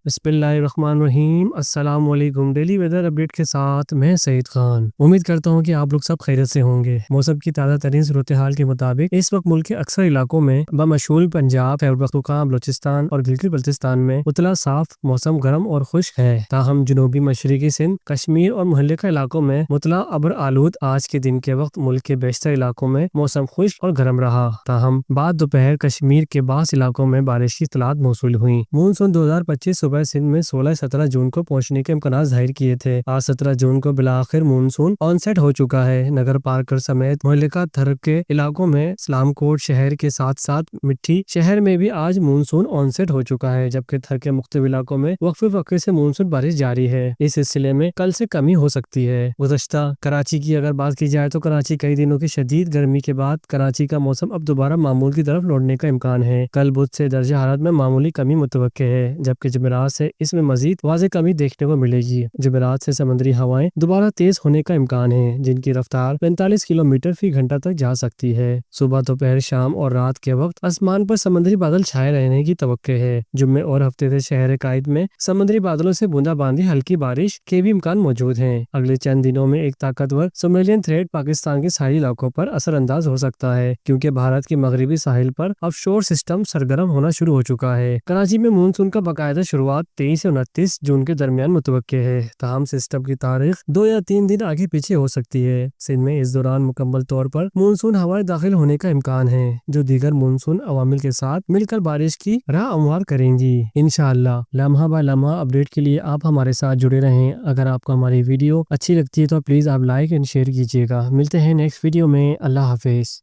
بسم اللہ الرحمن الرحیم۔ السلام علیکم۔ ڈیلی ویدر اپڈیٹ کے ساتھ میں سعید خان۔ امید کرتا ہوں کہ آپ لوگ سب خیریت سے ہوں گے۔ موسم کی تازہ ترین صورتحال کے مطابق اس وقت ملک کے اکثر علاقوں میں بمشمول پنجاب، خیبر پختونخوا، بلوچستان اور گلگت بلتستان میں مطلع صاف موسم گرم اور خشک ہے، تاہم جنوبی مشرقی سندھ، کشمیر اور متحدہ علاقوں میں مطلع ابر آلود۔ آج کے دن کے وقت ملک کے بیشتر علاقوں میں موسم خشک اور گرم رہا، تاہم بعد دوپہر کشمیر کے بعض علاقوں میں بارش کی اطلاعات موصول ہوئیں۔ مونسون 2025 صبح سندھ میں 16-17 جون کو پہنچنے کے امکانات ظاہر کیے تھے۔ آج 17 جون کو بالآخر مونسون آن سیٹ ہو چکا ہے۔ نگر پارکر سمیت مہلکہ تھر کے علاقوں میں، اسلام کوٹ شہر کے ساتھ ساتھ مٹھی شہر میں بھی آج مونسون آن سیٹ ہو چکا ہے، جبکہ تھر کے مختلف علاقوں میں وقفے وقفے سے مونسون بارش جاری ہے۔ اس سلسلے میں کل سے کمی ہو سکتی ہے۔ گزشتہ کراچی کی اگر بات کی جائے تو کراچی کئی دنوں کی شدید گرمی کے بعد کراچی کا موسم اب دوبارہ معمول کی طرف لوٹنے کا امکان ہے۔ کل بدھ سے درجہ حرارت میں معمولی کمی متوقع ہے، جبکہ جمعرات سے اس میں مزید واضح کمی دیکھنے کو ملے گی۔ جمعرات سے سمندری ہوائیں دوبارہ تیز ہونے کا امکان ہے، جن کی رفتار 45 کلومیٹر فی گھنٹہ تک جا سکتی ہے۔ صبح، دوپہر، شام اور رات کے وقت آسمان پر سمندری بادل چھائے رہنے کی توقع ہے۔ جمعے اور ہفتے سے شہر قائد میں سمندری بادلوں سے بوندا باندی ہلکی بارش کے بھی امکان موجود ہیں۔ اگلے چند دنوں میں ایک طاقتور سمرلین تھریٹ پاکستان کے ساحلی علاقوں پر اثر انداز ہو سکتا ہے، کیونکہ بھارت کے مغربی ساحل پر آف شور سسٹم سرگرم ہونا شروع ہو چکا ہے۔ کراچی میں مونسون کا باقاعدہ شروعات 23 سے 29 جون کے درمیان متوقع ہے، تاہم سسٹم کی تاریخ 2 یا 3 دن آگے پیچھے ہو سکتی ہے۔ سندھ میں اس دوران مکمل طور پر مونسون ہوائیں داخل ہونے کا امکان ہے، جو دیگر مونسون عوامل کے ساتھ مل کر بارش کی راہ ہموار کریں گی۔ انشاءاللہ لمحہ بہ لمحہ اپڈیٹ کے لیے آپ ہمارے ساتھ جڑے رہیں۔ اگر آپ کو ہماری ویڈیو اچھی لگتی ہے تو پلیز آپ لائک اینڈ شیئر کیجیے گا۔ ملتے ہیں نیکسٹ ویڈیو میں۔ اللہ حافظ۔